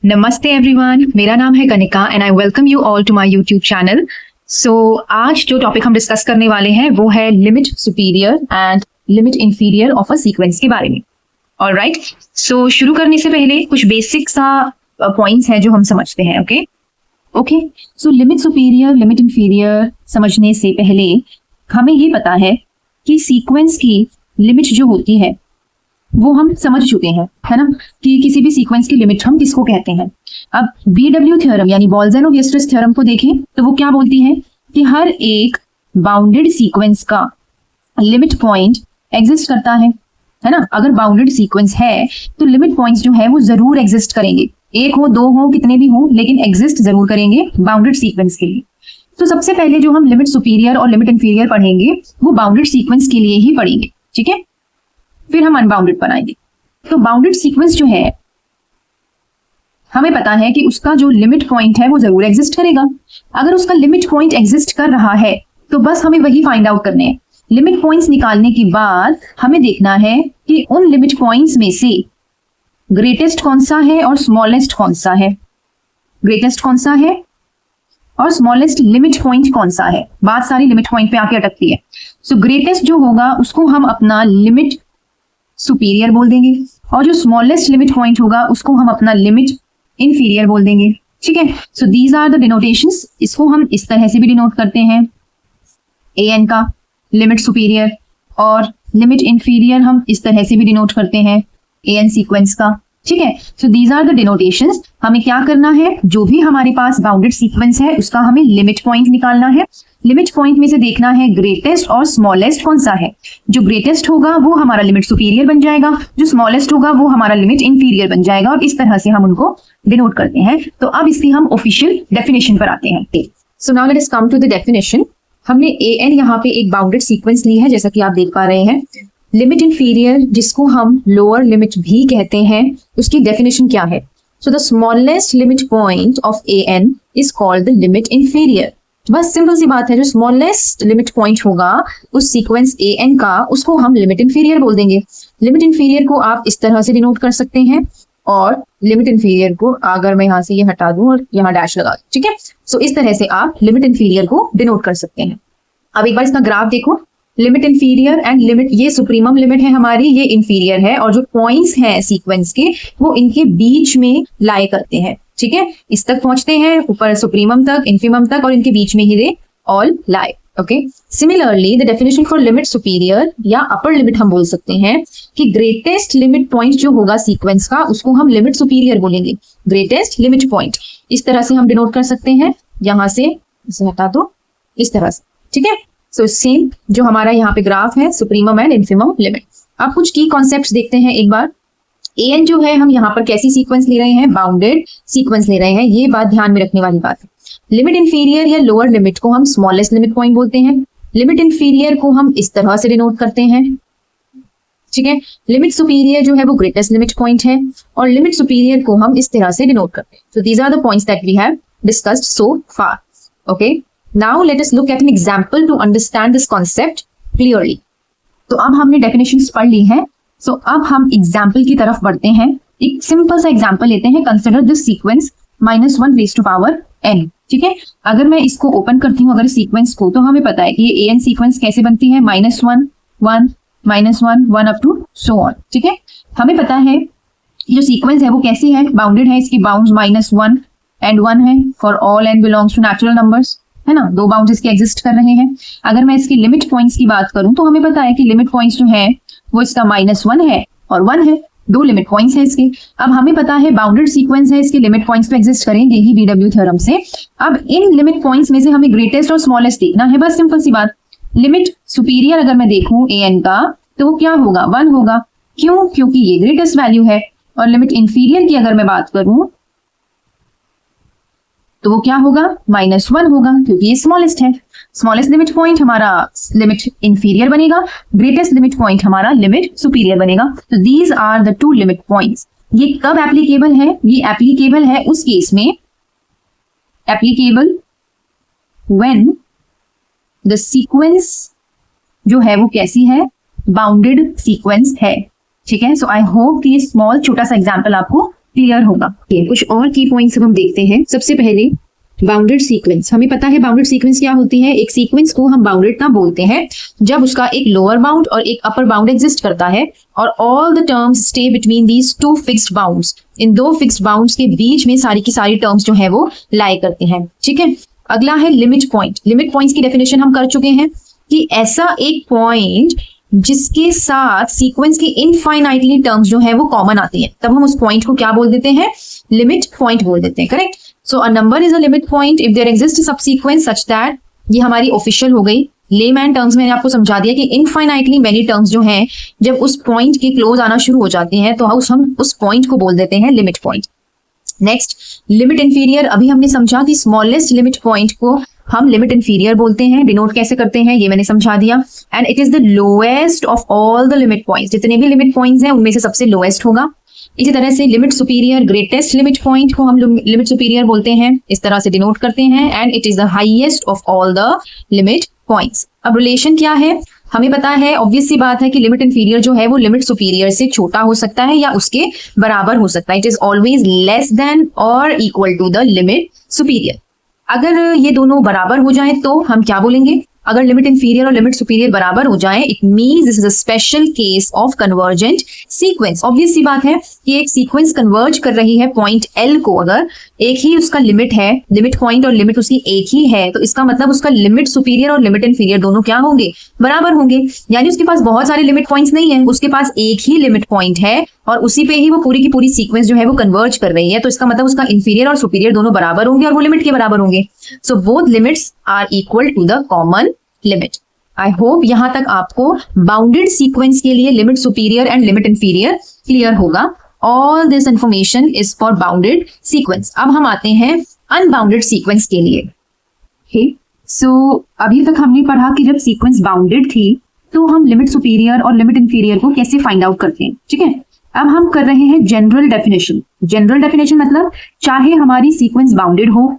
नमस्ते एवरीवन, मेरा नाम है Kanika and I welcome you all to my YouTube channel. So आज जो टॉपिक हम डिस्कस करने वाले हैं वो है limit superior and limit inferior of a sequence के बारे में। ऑलराइट, सो शुरू करने से पहले कुछ बेसिक सा पॉइंट्स हैं जो हम समझते हैं। Okay, so limit superior limit inferior समझने से पहले हमें ये पता है कि सीक्वेंस की लिमिट जो होती है वो हम समझ चुके हैं, है ना, कि किसी भी सीक्वेंस की लिमिट हम किसको कहते हैं। अब BW थ्योरम यानी बोल्ज़नो-वीयस्ट्रैस थ्योरम को देखें तो वो क्या बोलती है कि हर एक बाउंडेड सीक्वेंस का लिमिट पॉइंट एग्जिस्ट करता है ना। अगर बाउंडेड सीक्वेंस है तो लिमिट पॉइंट्स जो है वो जरूर एग्जिस्ट करेंगे, एक हो दो हो कितने भी हो, लेकिन एग्जिस्ट जरूर करेंगे बाउंडेड सीक्वेंस के लिए। तो सबसे पहले जो हम लिमिट सुपीरियर और लिमिट इंफीरियर पढ़ेंगे वो बाउंडेड सीक्वेंस के लिए ही पढ़ेंगे, ठीक है। फिर हम अनबाउंडेड बनाएंगे। तो बाउंडेड सीक्वेंस जो है हमें पता है कि उसका जो लिमिट पॉइंट है वो जरूर एग्जिस्ट करेगा। अगर उसका लिमिट पॉइंट एग्जिस्ट कर रहा है तो बस हमें वही फाइंड आउट करने हैं। लिमिट पॉइंट्स निकालने के बाद हमें देखना है कि उन लिमिट पॉइंट्स में से ग्रेटेस्ट कौन सा है और स्मॉलेस्ट कौन सा है, ग्रेटेस्ट कौन सा है और स्मॉलेस्ट लिमिट पॉइंट कौन सा है। बात सारी लिमिट पॉइंट पे आके अटकती है। सो ग्रेटेस्ट जो होगा उसको हम अपना लिमिट सुपीरियर बोल देंगे और जो स्मॉलेस्ट लिमिट पॉइंट होगा उसको हम अपना लिमिट इंफीरियर बोल देंगे, ठीक है। So these are the denotations. इसको हम इस तरह से भी डिनोट करते हैं, AN का लिमिट सुपीरियर, और लिमिट इंफीरियर हम इस तरह से भी डिनोट करते हैं AN सीक्वेंस का, ठीक है। So these are the denotations. हमें क्या करना है, जो भी हमारे पास बाउंडेड सीक्वेंस है उसका हमें लिमिट पॉइंट निकालना है। लिमिट पॉइंट में से देखना है ग्रेटेस्ट और स्मॉलेस्ट कौन सा है। जो ग्रेटेस्ट होगा वो हमारा लिमिट सुपीरियर बन जाएगा, जो स्मॉलेस्ट होगा वो हमारा लिमिट इंफीरियर बन जाएगा, और इस तरह से हम उनको डिनोट करते हैं। तो अब इसकी हम ऑफिशियल डेफिनेशन पर आते हैं। So now let us come to the definition. हमने AN यहाँ पे एक बाउंडेड सीक्वेंस ली है, जैसा कि आप देख पा रहे हैं। लिमिट इंफीरियर, जिसको हम लोअर लिमिट भी कहते हैं, उसकी डेफिनेशन क्या है। So the smallest limit point of AN is called the limit inferior. बस सिंपल सी बात है, जो स्मॉलेस्ट लिमिट पॉइंट होगा उस सीक्वेंस AN का उसको हम लिमिट इंफीरियर बोल देंगे। लिमिट इंफीरियर को आप इस तरह से डिनोट कर सकते हैं, और लिमिट इंफीरियर को अगर मैं यहाँ से ये हटा दूं और यहाँ डैश लगा दूं, ठीक है। सो इस तरह से आप लिमिट इंफीरियर को डिनोट कर सकते हैं। अब एक बार इसका ग्राफ देखो, लिमिट इंफीरियर एंड लिमिट, ये सुप्रीमम लिमिट है हमारी, ये इंफीरियर है, और जो पॉइंट्स हैं सीक्वेंस के वो इनके बीच में लाई करते हैं, ठीक है। इस तक पहुंचते हैं, ऊपर सुप्रीमम तक, इन्फीमम तक, और इनके बीच में ही they all lie. Okay, similarly the definition for limit superior या अपर लिमिट हम बोल सकते हैं कि ग्रेटेस्ट लिमिट पॉइंट जो होगा सीक्वेंस का उसको हम लिमिट सुपीरियर बोलेंगे। ग्रेटेस्ट लिमिट पॉइंट इस तरह से हम डिनोट कर सकते हैं, यहां से इसे हटा दो, इस तरह से, ठीक है। सो सेम जो हमारा यहाँ पे ग्राफ है, सुप्रीमम एंड इन्फीमम लिमिट। अब कुछ की कॉन्सेप्ट्स देखते हैं एक बार। AN जो है हम यहाँ पर कैसी सीक्वेंस ले रहे हैं, बाउंडेड सीक्वेंस ले रहे हैं, ये बात ध्यान में रखने वाली बात है। लिमिट इंफीरियर या लोअर लिमिट को हम स्मॉलेस्ट लिमिट पॉइंट बोलते हैं। लिमिट इंफीरियर को हम इस तरह से डिनोट करते हैं, ठीक है। लिमिट सुपीरियर जो है वो ग्रेटेस्ट लिमिट पॉइंट है, और लिमिट सुपीरियर को हम इस तरह से डिनोट करते हैं। So these are the points that we have discussed so far. Okay, now let us look at an example to understand this concept clearly. तो अब हमने डेफिनेशंस पढ़ ली हैं, सो अब हम एग्जाम्पल की तरफ बढ़ते हैं। एक सिंपल सा एग्जाम्पल लेते हैं। Consider this sequence -1 raised to power n, ठीक है। अगर मैं इसको ओपन करती हूँ अगर सीक्वेंस को, तो हमें पता है कि ये AN सीक्वेंस कैसे बनती है, -1 1 -1 1 अप टू सो ऑन, ठीक है। हमें पता है जो सीक्वेंस है वो कैसी है, बाउंडेड है, इसकी बाउंड्स -1 and 1 है for all n belongs to natural numbers, है ना। दो बाउंड्स इसके एग्जिस्ट कर रहे हैं। अगर मैं इसकी लिमिट पॉइंट्स की बात करूं तो हमें पता है कि लिमिट पॉइंट्स जो है वो इसका -1 है और 1 है, दो लिमिट पॉइंट्स है इसके। अब हमें पता है बाउंडेड सीक्वेंस है, इसके लिमिट पॉइंट्स तो एग्जिस्ट करेंगे ही BW थ्योरम से। अब इन लिमिट पॉइंट्स में से हमें ग्रेटेस्ट और स्मॉलेस्ट देखना है, बस सिंपल सी बात। लिमिट सुपीरियर अगर मैं देखूं AN का तो वो क्या होगा, 1 होगा। क्यों, क्योंकि ये ग्रेटेस्ट वैल्यू है। और लिमिट इंफीरियर की अगर मैं बात करूं तो वो क्या होगा, -1 होगा, क्योंकि ये स्मॉलेस्ट है। स्मॉलेस्ट लिमिट पॉइंट हमारा लिमिट इंफीरियर बनेगा, ग्रेटेस्ट लिमिट पॉइंट हमारा लिमिट सुपीरियर बनेगा। तो these are the two limit points. ये कब एप्लीकेबल है, ये एप्लीकेबल है उस केस में, एप्लीकेबल व्हेन द सीक्वेंस जो है वो कैसी है, बाउंडेड सीक्वेंस है, ठीक है। सो आई होप कि ये स्मॉल छोटा सा एग्जांपल आपको क्लियर होगा। कुछ और की पॉइंट्स हम देखते हैं। सबसे पहले बाउंडेड सीक्वेंस। हमें पता है बाउंडेड सीक्वेंस क्या होती है। एक सीक्वेंस को हम बाउंडेड तब बोलते हैं जब उसका एक लोअर बाउंड और एक अपर बाउंड एग्जिस्ट करता है और all the terms stay between these two fixed bounds. इन दो फिक्स्ड बाउंड्स के बीच में सारी की सारी टर्म्स जो है वो लाई करते हैं। ठीक है, अगला है लिमिट पॉइंट। लिमिट पॉइंट्स की डेफिनेशन हम कर चुके हैं कि ऐसा एक पॉइंट जिसके साथ सीक्वेंस की इनफाइनाइटली टर्म्स जो है वो कॉमन आती है, तब हम उस पॉइंट को क्या बोल देते हैं, लिमिट पॉइंट बोल देते हैं। Correct. So a number is a limit point if there exist subsequence such that, ये हमारी ऑफिशियल हो गई। लेमैन टर्म्स में आपको समझा दिया कि इनफाइनाइटली मेनी टर्म्स जो हैं जब उस पॉइंट के क्लोज आना शुरू हो जाते हैं तो हम उस पॉइंट को बोल देते हैं limit point. Next, limit inferior. अभी हमने समझा कि स्मॉलेस्ट लिमिट पॉइंट को हम लिमिट इंफीरियर बोलते हैं। डिनोट कैसे करते हैं ये मैंने समझा दिया। And it is the lowest of all the limit points. जितने भी लिमिट पॉइंट्स हैं उनमें से सबसे लोएस्ट होगा। इसी तरह से limit superior, greatest limit point को हम लिमिट सुपीरियर बोलते हैं, इस तरह से डिनोट करते हैं। And it is the highest of all the limit points. अब रिलेशन क्या है, हमें पता है, ऑब्वियस सी बात है कि लिमिट इंफीरियर जो है वो लिमिट सुपीरियर से छोटा हो सकता है या उसके बराबर हो सकता है। It is always less than और equal to the limit superior. अगर ये दोनों बराबर हो जाए तो हम क्या बोलेंगे, अगर लिमिट इंफीरियर और लिमिट सुपीरियर बराबर हो जाए it means this is a special case of convergent sequence. Obvious सी बात है कि एक सीक्वेंस कन्वर्ज कर रही है पॉइंट एल को, अगर एक ही उसका लिमिट है, लिमिट पॉइंट और लिमिट उसकी एक ही है, तो इसका मतलब उसका लिमिट सुपीरियर और लिमिट इंफीरियर दोनों क्या होंगे, बराबर होंगे। यानी उसके पास बहुत सारे लिमिट पॉइंट्स नहीं है, उसके पास एक ही लिमिट पॉइंट है और उसी पे ही वो पूरी की पूरी सीक्वेंस जो है वो कन्वर्ज कर रही है। तो इसका मतलब उसका इंफीरियर और सुपीरियर दोनों बराबर होंगे और वो लिमिट के बराबर होंगे। So both limits are equal to the common limit. I hope यहां तक आपको बाउंडेड सीक्वेंस के लिए limit superior and limit inferior clear होगा। All this information is for bounded sequence. अब हम आते हैं अनबाउंडेड सीक्वेंस के लिए। सो अभी तक हमने पढ़ा कि जब सीक्वेंस बाउंडेड थी तो हम लिमिट सुपीरियर और लिमिट इंफीरियर को कैसे फाइंड आउट करते हैं। ठीक है, अब हम कर रहे हैं जनरल डेफिनेशन। जनरल डेफिनेशन मतलब चाहे हमारी सीक्वेंस बाउंडेड हो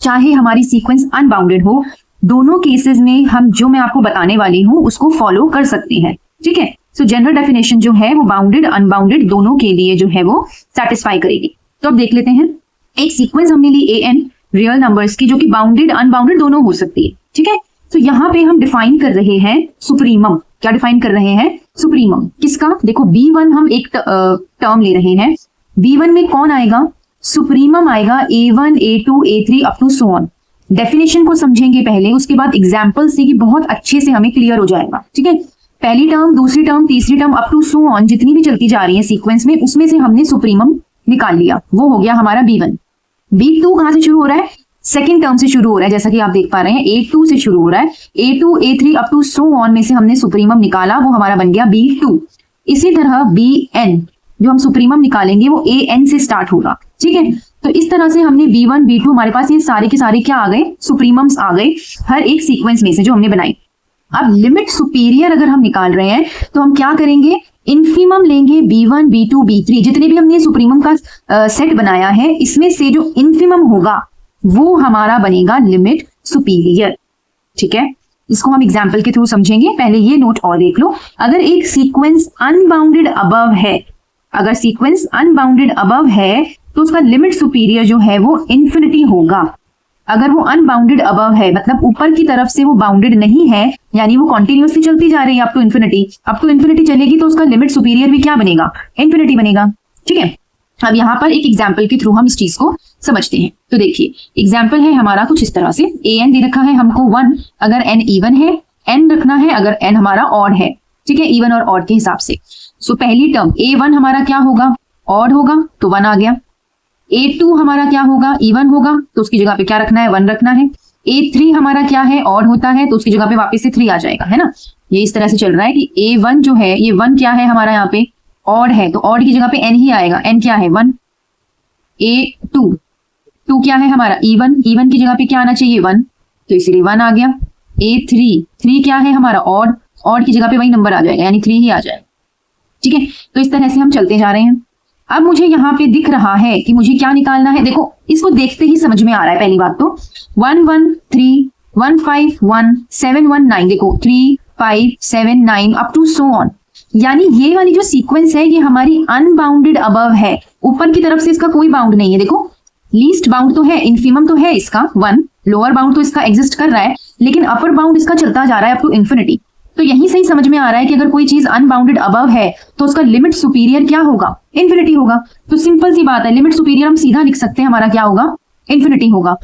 चाहे हमारी सीक्वेंस अनबाउंडेड हो, दोनों केसेस में हम जो मैं आपको बताने वाली हूं उसको फॉलो कर सकते हैं। ठीक है, सो जनरल डेफिनेशन जो है वो बाउंडेड अनबाउंडेड दोनों के लिए जो है वो सेटिस्फाई करेगी। तो अब देख लेते हैं, एक सीक्वेंस हमने ली an रियल नंबर्स की जो कि बाउंडेड अनबाउंडेड दोनों हो सकती है। ठीक है, तो यहाँ पे हम डिफाइन कर रहे हैं सुप्रीमम। क्या डिफाइन कर रहे हैं, सुप्रीमम। किसका, देखो b1 हम एक टर्म ले रहे हैं, b1 में कौन आएगा, सुप्रीमम आएगा a1 a2 a3 up to so on. Definition को समझेंगे पहले, उसके बाद एग्जाम्पल से कि बहुत अच्छे से हमें क्लियर हो जाएगा। ठीक है, पहली टर्म, दूसरी टर्म, तीसरी term up to so on जितनी भी चलती जा रही है सीक्वेंस में, उसमें से हमने सुप्रीमम निकाल लिया, वो हो गया हमारा b1। b2 कहां से शुरू हो रहा है, सेकेंड टर्म से शुरू हो रहा है, जैसा कि आप देख पा रहे हैं a2 से शुरू हो रहा है। a2 a3 up to so on में से हमने सुप्रीमम निकाला, वो हमारा बन गया b2। इसी तरह bn जो हम सुप्रीमम निकालेंगे वो an से स्टार्ट होगा। ठीक है, तो इस तरह से हमने b1 b2 हमारे पास ये सारे के सारे क्या आ गए, सुप्रीमम्स आ गए हर एक सीक्वेंस में से जो हमने बनाई। अब लिमिट सुपीरियर अगर हम निकाल रहे हैं तो हम क्या करेंगे, इन्फीमम लेंगे b1 b2 b3, जितने भी हमने सुप्रीमम का सेट बनाया है इसमें से जो इन्फीमम होगा वो हमारा बनेगा लिमिट सुपीरियर। ठीक है, इसको हम एग्जाम्पल के थ्रू समझेंगे। पहले ये नोट और देख लो, अगर एक सीक्वेंस अनबाउंडेड अबव है, अगर सीक्वेंस अनबाउंडेड अबव है तो उसका लिमिट सुपीरियर जो है वो इन्फिनिटी होगा। अगर वो अनबाउंडेड अबव है मतलब ऊपर की तरफ से वो बाउंडेड नहीं है, यानी वो कॉन्टिन्यूसली चलती जा रही है अप टू इन्फिनिटी चलेगी, तो उसका लिमिट सुपीरियर भी क्या बनेगा, इन्फिनिटी बनेगा। ठीक है, अब यहाँ पर एक एग्जाम्पल के थ्रू हम इस चीज को समझते हैं। तो देखिए एग्जाम्पल है हमारा कुछ इस तरह से, an दे रखा है हमको 1 अगर n इवन है, n रखना है अगर n हमारा ऑड है। ठीक है, इवन और ऑड के हिसाब से। सो पहली टर्म a1 हमारा क्या होगा, ऑड होगा तो 1 आ गया। a2 हमारा क्या होगा, इवन होगा तो उसकी जगह पे क्या रखना है, 1 रखना है। a3 हमारा क्या है, ऑड होता है तो उसकी जगह पे वापस से 3 आ जाएगा, है ना। ये इस तरह से चल रहा है कि a1 जो है ये 1 क्या है हमारा यहाँ पे, ऑड है तो ऑड की जगह पे n ही आएगा। n क्या है, 1। a2 2 क्या है हमारा, इवन की जगह पे क्या आना चाहिए, 1, तो इसीलिए 1 आ गया। a3 क्या है हमारा, ऑड की जगह पे वही नंबर आ जाएगा यानी 3 ही आ जाएगा। ठीक है, तो इस तरह से हम चलते जा रहे हैं। अब मुझे यहाँ पे दिख रहा है कि मुझे क्या निकालना है, देखो इसको देखते ही समझ में आ रहा है। पहली बात तो 1 1 3 1 5 1 7 1 9, देखो 3 5 7 9 अप टू सो ऑन। यानी ये वाली जो सीक्वेंस है ये हमारी अनबाउंडेड अबव है, ऊपर की तरफ से इसका कोई बाउंड नहीं है। देखो लीस्ट बाउंड तो है, इन्फिमम तो है इसका 1, लोअर बाउंड तो इसका एग्जिस्ट कर रहा है, लेकिन अपर बाउंड इसका चलता जा रहा है अप टू इन्फिनिटी। तो यहीं से ही समझ में आ रहा है कि अगर कोई चीज अनबाउंडेड अबव है तो उसका लिमिट सुपीरियर क्या होगा, इन्फिनिटी होगा। तो सिंपल सी बात है, लिमिट सुपीरियर हम सीधा लिख सकते हैं, हमारा क्या होगा, इन्फिनिटी होगा।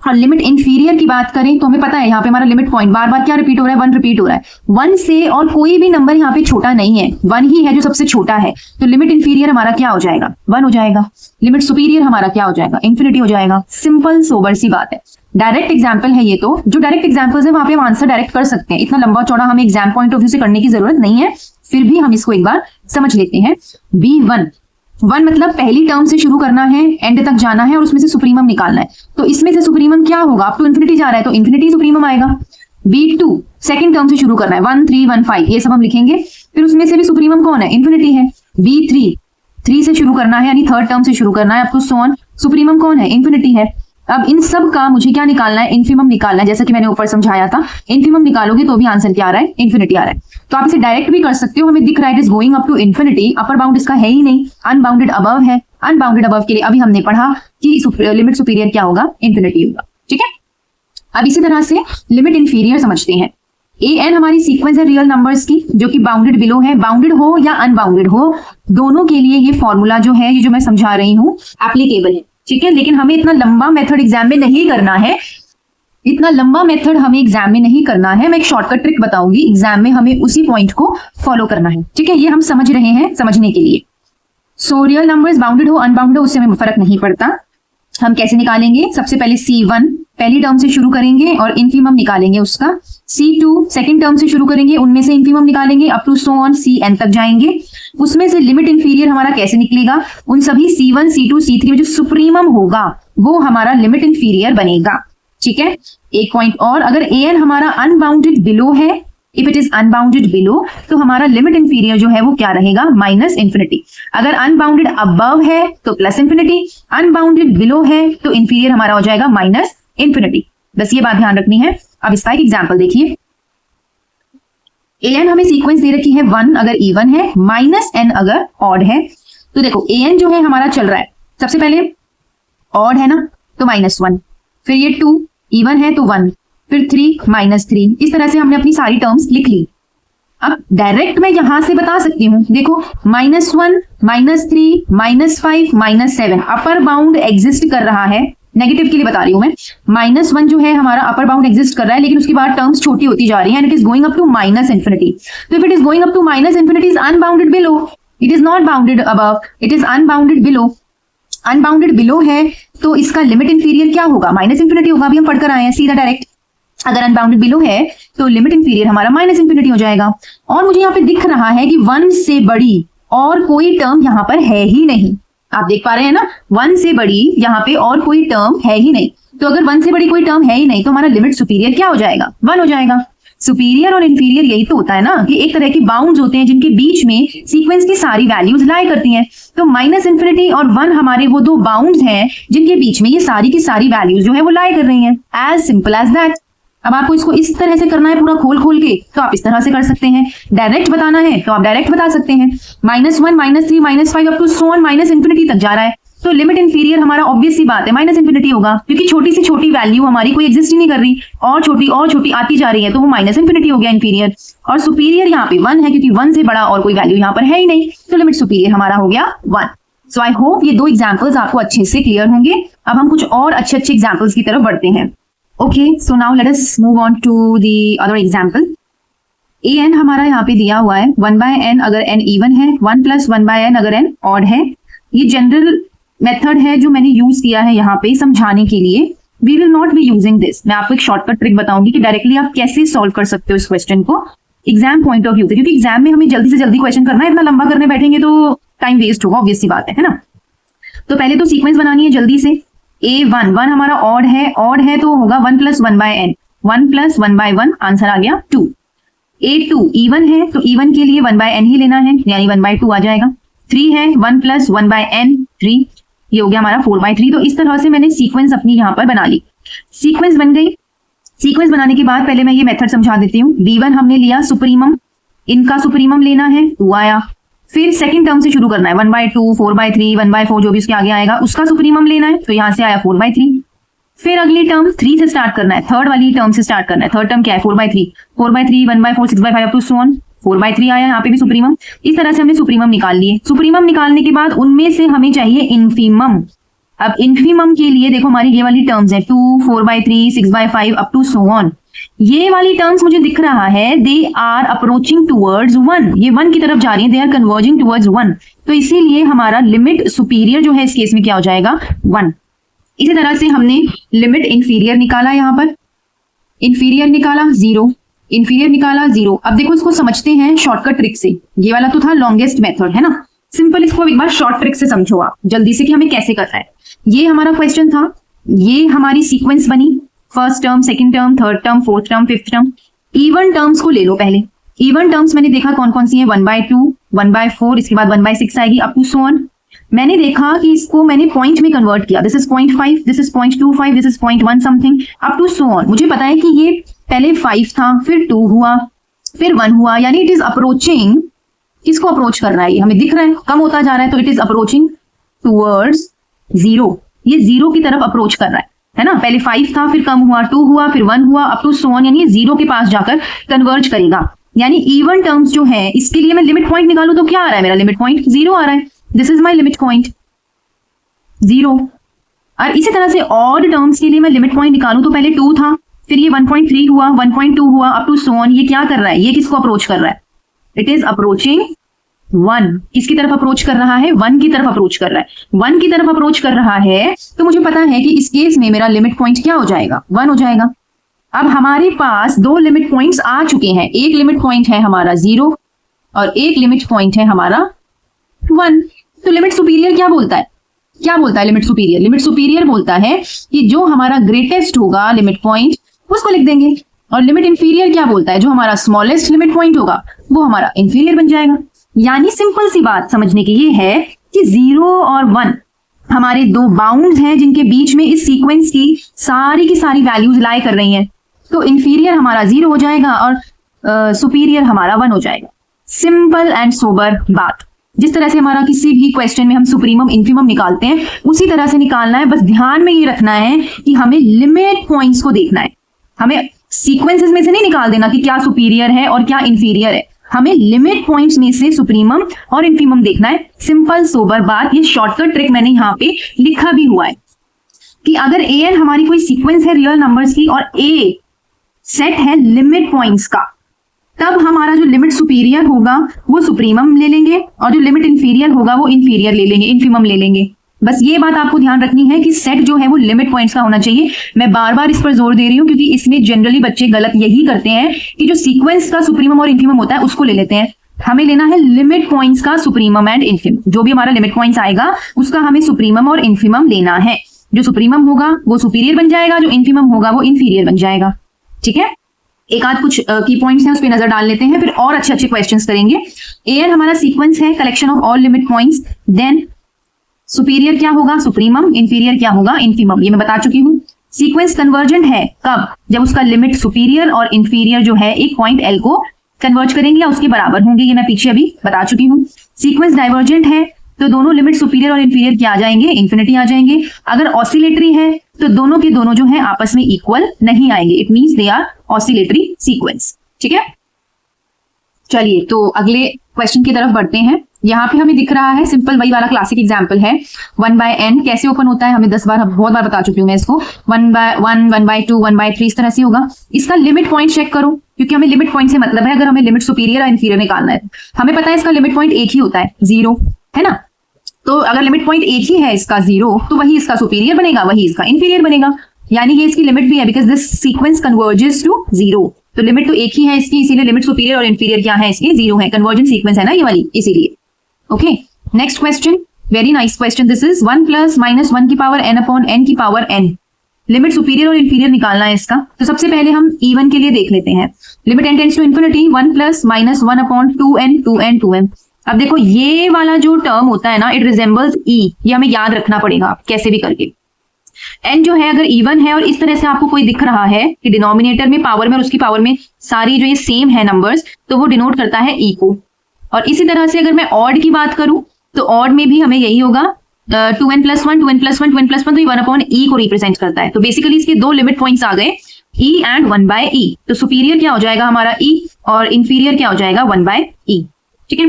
और लिमिट इंफीरियर की बात करें तो हमें पता है यहाँ पे हमारा लिमिट पॉइंट बार बार क्या रिपीट हो रहा है, 1 रिपीट हो रहा है। 1 से और कोई भी नंबर यहाँ पे छोटा नहीं है, 1 ही है जो सबसे छोटा है। तो लिमिट इंफीरियर हमारा क्या हो जाएगा, 1 हो जाएगा। लिमिट सुपीरियर हमारा क्या हो जाएगा, इन्फिनिटी हो जाएगा। सिंपल सोबर सी बात है, डायरेक्ट एग्जाम्पल है ये। तो जो डायरेक्ट एग्जाम्पल्स है वहां पे हम आंसर डायरेक्ट कर सकते हैं, इतना लंबा चौड़ा हमें एग्जाम पॉइंट ऑफ व्यू से करने की जरूरत नहीं है। फिर भी हम इसको एक बार समझ लेते हैं। B1 मतलब पहली टर्म से शुरू करना है, एंड तक जाना है और उसमें से सुप्रीमम निकालना है। तो इसमें से सुप्रीमम क्या होगा, अप टू इन्फिनिटी जा रहा है तो इन्फिनिटी सुप्रीमम आएगा। B2 सेकंड टर्म से शुरू करना है, 1 3 1 5 ये सब हम लिखेंगे। फिर उसमें से भी सुप्रीमम कौन है, इन्फिनिटी है। B3 3 से शुरू करना है, यानी थर्ड टर्म से शुरू करना है, up to so on, supremum कौन है, इन्फिनिटी है। अब इन सब का मुझे क्या निकालना है, इन्फिमम निकालना है। जैसा कि मैंने ऊपर समझाया था, इन्फिमम निकालोगे तो भी आंसर क्या आ रहा है, इन्फिनिटी आ रहा है। तो आप इसे डायरेक्ट भी कर सकते हो, हमें दिख रहा है it is going up to infinity, upper bound इसका है ही नहीं, अनबाउंडेड अबव है। अनबाउंडेड अबव के लिए अभी हमने पढ़ा कि लिमिट सुपीरियर क्या होगा, इन्फिनिटी होगा। ठीक है, अब इसी तरह से लिमिट इंफीरियर समझते हैं। an हमारी सीक्वेंस है रियल नंबर्स की, जो कि बाउंडेड बिलो है। बाउंडेड हो या अनबाउंडेड हो, दोनों के लिए ये फॉर्मूला जो है, ये जो मैं समझा रही हूँ, एप्लीकेबल है। ठीक है, लेकिन हमें इतना लंबा मेथड एग्जाम में नहीं करना है, इतना लंबा मेथड हमें एग्जाम में नहीं करना है। मैं एक शॉर्टकट ट्रिक बताऊंगी, एग्जाम में हमें उसी पॉइंट को फॉलो करना है। ठीक है, ये हम समझ रहे हैं, समझने के लिए। सो रियल नंबर्स बाउंडेड हो अनबाउंडेड हो उससे हमें फर्क नहीं पड़ता। हम कैसे निकालेंगे, सबसे पहले C1 पहली टर्म से शुरू करेंगे और इन्फिमम निकालेंगे उसका। C2 सेकंड टर्म से शुरू करेंगे, उनमें से इन्फिमम निकालेंगे, up to so on Cn तक जाएंगे। उसमें से लिमिट इंफीरियर हमारा कैसे निकलेगा, उन सभी C1 C2 C3 में जो सुप्रीमम होगा वो हमारा लिमिट इंफीरियर बनेगा। ठीक है, एक पॉइंट और, अगर an हमारा अनबाउंडेड बिलो है, if it is unbounded below, तो हमारा लिमिट इंफीरियर जो है वो क्या रहेगा, माइनस इंफिनिटी। अगर अनबाउंडेड अबव है तो प्लस इंफिनिटी, अनबाउंडेड बिलो है तो इंफीरियर हमारा हो जाएगा माइनस इंफिनिटी। बस ये बात ध्यान रखनी है। अब इसका एक एग्जाम्पल देखिए, an हमें सीक्वेंस दे रखी है 1 अगर इवन है, माइनस n अगर ऑड है। तो देखो an जो है हमारा चल रहा है, सबसे पहले ऑड है ना तो -1, फिर ये 2 इवन है तो 1, फिर 3 -3। इस तरह से हमने अपनी सारी टर्म्स लिख ली। अब डायरेक्ट मैं यहां से बता सकती हूँ, देखो -1 -3 -5 -7 अपर बाउंड एग्जिस्ट कर रहा है। नेगेटिव के लिए बता रही हूं मैं, -1 जो है हमारा अपर बाउंड एग्जिस्ट कर रहा है, लेकिन उसके बाद टर्म्स छोटी होती जा रही है, and it is going up to minus infinity. तो if it is going up to minus infinity is unbounded below, it is not bounded above, it is unbounded below. Unbounded below है तो इसका limit inferior क्या होगा, minus infinity होगा। अभी हम पढ़कर आए हैं सीधा डायरेक्ट, अगर अनबाउंडेड बिलो है तो लिमिट इंफीरियर हमारा माइनस इंफिनिटी हो जाएगा। और मुझे यहाँ पे दिख रहा है कि 1 से बड़ी और कोई टर्म यहाँ पर है ही नहीं। आप देख पा रहे हैं ना, 1 से बड़ी यहाँ पे और कोई टर्म है ही नहीं। तो अगर 1 से बड़ी कोई टर्म है ही नहीं तो हमारा लिमिट सुपीरियर क्या हो जाएगा, 1 हो जाएगा। सुपीरियर और इंफीरियर यही तो होता है ना, कि एक तरह के बाउंड्स होते हैं जिनके बीच में सीक्वेंस की सारी वैल्यूज लाई करती हैं। तो माइनस इंफिनिटी और 1 हमारे वो दो बाउंड्स हैं जिनके बीच में ये सारी की सारी वैल्यूज जो है वो लाई कर रही हैं। As simple as that. अब आपको इसको इस तरह से करना है पूरा खोल खोल के, तो आप इस तरह से कर सकते हैं। डायरेक्ट बताना है तो आप डायरेक्ट बता सकते हैं, -1 -3 -5 up to so on minus infinity तक जा रहा है। तो लिमिट इंफीरियर हमारा ऑब्वियस सी बात है माइनस इंफिनिटी होगा, क्योंकि छोटी से छोटी वैल्यू हमारी कोई एग्जिस्ट ही नहीं कर रही, और छोटी आती जा रही है, तो वो माइनस इंफिनिटी हो गया इंफीरियर। और सुपीरियर यहाँ पे 1 है, क्योंकि 1 से बड़ा और कोई वैल्यू यहाँ पर है ही नहीं, तो लिमिट सुपीरियर हमारा हो गया 1। सो आई होप ये दो एग्जाम्पल्स आपको अच्छे से क्लियर होंगे। अब हम कुछ और अच्छे एग्जाम्पल्स की तरफ बढ़ते हैं। Okay, so now let us move on to the other example. an हमारा यहाँ पे दिया हुआ है 1/n अगर n इवन है, 1 + 1/n अगर n ऑड है। ये जनरल मेथड है जो मैंने यूज किया है यहाँ पे समझाने के लिए। We will not be using this. मैं आपको एक शॉर्टकट ट्रिक बताऊंगी कि डायरेक्टली आप कैसे सॉल्व कर सकते हो इस क्वेश्चन को एग्जाम पॉइंट ऑफ व्यू से, क्योंकि एग्जाम में हमें जल्दी से जल्दी क्वेश्चन करना है, इतना लंबा करने बैठेंगे तो टाइम वेस्ट होगा, ऑब्वियस सी बात है ना। तो पहले तो सीक्वेंस बनानी है जल्दी से। A1 हमारा ऑड है तो होगा 1 + 1/n, 1 + 1/1 आंसर आ गया 2। A2 इवन है तो इवन के लिए 1/n ही लेना है, यानी 1/2 आ जाएगा। 3 है 1 + 1/n 3, ये हो गया हमारा 4/3। तो इस तरह से मैंने सीक्वेंस अपनी यहाँ पर बना ली। सीक्वेंस बन गई। सीक्वेंस बनाने के बाद पहले मैं ये मेथड समझा देती हूँ। B1 हमने लिया सुप्रीमम, इनका सुप्रीमम लेना है, 2 आया। फिर सेकंड टर्म से शुरू करना है, 1/2, 4/3, 1/4 जो भी उसके आगे आएगा उसका सुप्रीमम लेना है, तो यहां से आया 4/3। फिर अगली टर्म 3 से स्टार्ट करना है, थर्ड वाली टर्म से स्टार्ट करना है। थर्ड टर्म क्या है, 4/3, 4/3, 1/4, 6/5 अप टू सो ऑन, 4/3 आया, यहाँ पे भी सुप्रीमम। इस तरह से हमने सुप्रीमम निकाल लिए। सुप्रीमम निकालने के बाद उनमें से हमें चाहिए इन्फीमम। अब इन्फीमम के लिए देखो हमारी ये वाली टर्म्स है 2, 4/3, 6/5 अप टू सो ऑन। ये वाली टर्म्स मुझे दिख रहा है दे आर अप्रोचिंग टुवर्ड्स 1, ये 1 की तरफ जा रही है, दे आर कन्वर्जिंग टुवर्ड्स 1, तो इसीलिए हमारा लिमिट सुपीरियर जो है इस केस में क्या हो जाएगा, 1। इसी तरह से हमने लिमिट इंफीरियर निकाला, यहाँ पर इंफीरियर निकाला 0, इंफीरियर निकाला 0। अब देखो इसको समझते हैं शॉर्टकट ट्रिक से। ये वाला तो था लॉन्गेस्ट मेथड है ना, सिंपल, इसको एक बार शॉर्ट ट्रिक से समझो आप जल्दी से कि हमें कैसे करना है। ये हमारा क्वेश्चन था, ये हमारी सीक्वेंस बनी, first term, second term, third term, fourth term, fifth term. Even terms को ले लो पहले। इवन टर्म्स मैंने देखा कौन कौन सी है, 1/2, 1/4, इसके बाद 1/6 आएगी अप टू सो ऑन। मैंने देखा कि इसको मैंने पॉइंट में कन्वर्ट किया, this is 0.5, this is 0.25, this is 0.1 something up to so on. मुझे पता है कि ये पहले 5 था, फिर 2 हुआ, फिर 1 हुआ, यानी इट इज अप्रोचिंग, किसको अप्रोच कर रहा है, ये हमें दिख रहा है कम होता जा रहा है, तो इट इज अप्रोचिंग टूवर्ड्स 0, ये 0 की तरफ अप्रोच कर रहा है ना। पहले 5 था, फिर कम हुआ, 2 हुआ, फिर 1 हुआ अप टू सो ऑन, यानी ये 0 के पास जाकर कन्वर्ज करेगा। यानी इवन टर्म्स जो है इसके लिए मैं लिमिट पॉइंट निकालूं तो क्या आ रहा है, मेरा लिमिट पॉइंट 0 आ रहा है, this is my limit point 0। और इसी तरह से ऑड टर्म्स के लिए मैं लिमिट पॉइंट निकालूं तो पहले 2 था, फिर ये 1.3 हुआ, 1.2 हुआ अप टू सो ऑन। ये क्या कर रहा है, ये किसको अप्रोच कर रहा है, इट इज अप्रोचिंग 1, किसकी तरफ अप्रोच कर रहा है, 1 की तरफ अप्रोच कर रहा है। 1 की तरफ अप्रोच कर रहा है तो मुझे पता है कि इस केस में मेरा लिमिट पॉइंट क्या हो जाएगा, 1 हो जाएगा। अब हमारे पास 2 लिमिट पॉइंट्स आ चुके हैं, एक लिमिट पॉइंट है हमारा 0 और एक लिमिट पॉइंट है हमारा 1। तो लिमिट सुपीरियर क्या बोलता है, क्या बोलता है लिमिट सुपीरियर, लिमिट सुपीरियर बोलता है कि जो हमारा ग्रेटेस्ट होगा लिमिट पॉइंट उसको लिख देंगे, और लिमिट इंफीरियर क्या बोलता है, जो हमारा स्मॉलेस्ट लिमिट पॉइंट होगा वो हमारा इंफीरियर बन जाएगा। यानी सिंपल सी बात समझने की ये है कि 0 और 1 हमारे 2 बाउंड्स हैं जिनके बीच में इस सीक्वेंस की सारी वैल्यूज लाई कर रही हैं। तो इंफीरियर हमारा 0 हो जाएगा और सुपीरियर हमारा 1 हो जाएगा। सिंपल एंड सोबर बात। जिस तरह से हमारा किसी भी क्वेश्चन में हम सुप्रीमम इंफीमम निकालते हैं उसी तरह से निकालना है। बस ध्यान में ये रखना है कि हमें लिमिट पॉइंट्स को देखना है, हमें सीक्वेंसेस में से नहीं निकाल देना कि क्या सुपीरियर है और क्या इंफीरियर है, हमें लिमिट पॉइंट्स में से सुप्रीमम और इंफीमम देखना है। सिंपल सोबर बात। ये शॉर्टकट ट्रिक मैंने यहाँ पे लिखा भी हुआ है कि अगर an हमारी कोई सीक्वेंस है रियल नंबर्स की और a सेट है लिमिट पॉइंट्स का, तब हमारा जो लिमिट सुपीरियर होगा वो सुप्रीमम ले लेंगे और जो लिमिट इंफीरियर होगा वो इंफीरियर ले लेंगे, इंफीमम ले लेंगे। बस ये बात आपको ध्यान रखनी है कि सेट जो है वो लिमिट पॉइंट्स का होना चाहिए। मैं बार बार इस पर जोर दे रही हूँ क्योंकि इसमें जनरली बच्चे गलत यही करते हैं कि जो सीक्वेंस का सुप्रीमम और इंफीमम होता है उसको ले लेते हैं। हमें लेना है लिमिट पॉइंट्स का सुप्रीमम एंड इंफीमम। जो भी हमारा लिमिट पॉइंट्स आएगा उसका हमें सुप्रीमम और इंफीमम लेना है। जो सुप्रीमम होगा वो सुपीरियर बन जाएगा, जो इंफीमम होगा वो इंफीरियर बन जाएगा। ठीक है, एक आध कुछ की पॉइंट्स हैं उस पर नजर डाल लेते हैं, फिर और अच्छे अच्छे क्वेश्चंस करेंगे। an हमारा सीक्वेंस है, collection of all limit points. Then superior क्या होगा, सुप्रीमम। इंफीरियर क्या होगा, इंफीमम। ये मैं बता चुकी हूँ। सीक्वेंस कन्वर्जेंट है कब, जब उसका लिमिट सुपीरियर और इंफीरियर जो है एक पॉइंट l को कन्वर्ज करेंगे या उसके बराबर होंगे। ये मैं पीछे अभी बता चुकी हूँ। सीक्वेंस डाइवर्जेंट है तो दोनों लिमिट सुपीरियर और इंफीरियर क्या आ जाएंगे, इंफिनिटी आ जाएंगे। अगर ऑसिलेटरी है तो दोनों के दोनों जो है आपस में इक्वल नहीं आएंगे, it means they are oscillatory sequence. ठीक है, चलिए तो अगले क्वेश्चन की तरफ बढ़ते हैं। यहाँ पे हमें दिख रहा है सिंपल वही वाला क्लासिक एग्जाम्पल है 1/n कैसे ओपन होता है, हमें 10 बार बहुत बार बता चुकी हूँ मैं इसको। 1/1, 1/2, 1/3 इस तरह से होगा। इसका लिमिट पॉइंट चेक करो क्योंकि हमें लिमिट पॉइंट से मतलब है अगर हमें लिमिट सुपीरियर और इंफीरियर निकालना है। हमें पता है इसका लिमिट पॉइंट एक ही होता है 0, है ना। तो अगर लिमिट पॉइंट एक ही है इसका 0 तो वही इसका सुपीरियर बनेगा, वही इसका इंफीरियर बनेगा। यानी ये इसकी लिमिट भी है because this sequence converges to 0। तो लिमिट तो एक ही है इसकी, इसीलिए लिमिट सुपीरियर और इंफीरियर क्या है इसके 0 है। कन्वर्जेंट सीक्वेंस है ना ये वाली, इसीलिए। Okay, next question, very nice question this is 1 + -1 की पावर n अपॉन n की पावर n। लिमिट सुपीरियर और इंफीरियर निकालना है इसका। तो सबसे पहले हम इवन के लिए देख लेते हैं। Limit n tends to infinity 1 + -1 upon 2n 2n 2n। अब देखो ये वाला जो टर्म होता है ना, इट रिजेंबल्स e। ये हमें याद रखना पड़ेगा कैसे भी करके। n जो है अगर इवन है और इस तरह से आपको कोई दिख रहा है कि डिनोमिनेटर में पावर में और उसकी पावर में सारी जो ये सेम है नंबर्स, तो वो डिनोट करता है e को। और इसी तरह से अगर मैं ऑड की बात करूं तो ऑड में भी हमें यही होगा 2n + 1 2n + 1 2n + 1, तो ये 1/e को रिप्रेजेंट करता है। तो बेसिकली इसके दो लिमिट पॉइंट्स आ गए, e एंड 1/e। तो सुपीरियर क्या हो जाएगा हमारा e और इंफीरियर क्या हो जाएगा 1/e। ठीक है,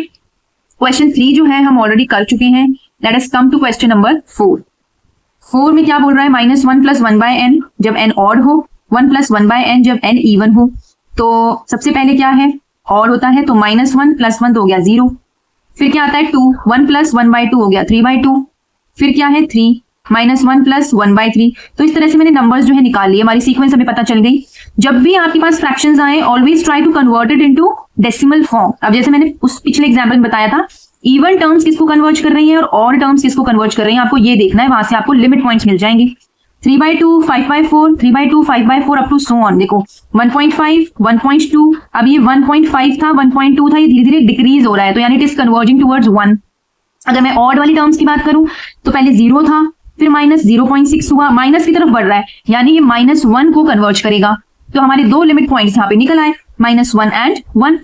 क्वेश्चन 3 जो है हम ऑलरेडी कर चुके हैं। Let us come to question number 4 में क्या बोल रहा है, -1 + 1/n जब n ऑड हो, 1 + 1/n जब n इवन हो। तो सबसे पहले क्या है, ऑड होता है तो -1 + 1 तो हो गया 0, फिर क्या आता है 2, 1 + 1/2 हो गया 3/2, फिर क्या है 3, -1 + 1/3। तो इस तरह से मैंने नंबर्स जो है निकाल लिए, हमारी सीक्वेंस हमें पता चल गई। जब भी आपके पास फ्रैक्शंस आए, always try to convert it into decimal form. अब जैसे मैंने उस पिछले एग्जांपल में बताया था, इवन टर्म्स किसको कन्वर्ट कर रही है और ऑड टर्म्स किसको कन्वर्ट कर रही है, आपको ये देखना है, वहां से आपको लिमिट पॉइंट्स मिल जाएंगे। 3/2 5/4 3/2 5/4 अप टू सो ऑन। देखो 1.5 1.2, अब ये 1.5 था 1.2 था, ये धीरे धीरे डिक्रीज हो रहा है, तो यानी इट इज कन्वर्जिंग टुवर्ड्स 1। अगर मैं ऑड वाली टर्म्स की बात करूं तो पहले 0 था, फिर -0.6 हुआ, माइनस की तरफ बढ़ रहा है, यानी ये -1 को कन्वर्ज करेगा। तो हमारे दो लिमिट पॉइंट्स यहाँ पे निकल आए, -1 एंड 1।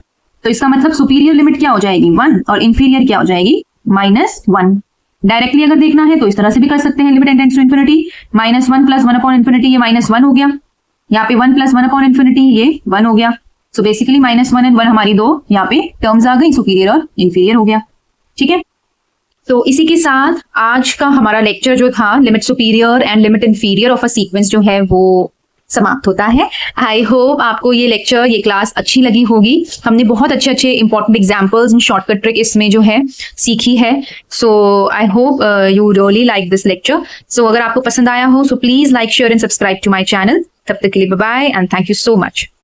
तो इसका मतलब सुपीरियर लिमिट क्या हो जाएगी 1 और इंफीरियर क्या हो जाएगी -1। डायरेक्टली अगर देखना है तो इस तरह से भी कर सकते हैं, लिमिट टेंड्स टू इन्फिनिटी, -1 + 1/∞ ये -1 हो गया, यहाँ पे 1 + 1/∞ ये 1 हो गया। सो बेसिकली -1 एंड 1 हमारी दो यहाँ पे टर्म्स आ गई, सुपीरियर और इंफीरियर हो गया। ठीक है, तो इसी के साथ आज का हमारा लेक्चर जो था limit superior and limit inferior of a sequence जो है वो समाप्त होता है। आई होप आपको ये लेक्चर, ये क्लास अच्छी लगी होगी। हमने बहुत अच्छे अच्छे important examples and shortcut trick इसमें जो है सीखी है। So I hope you really like this lecture. So अगर आपको पसंद आया हो so please like, share and subscribe to my channel. तब तक के लिए bye bye and thank you so much.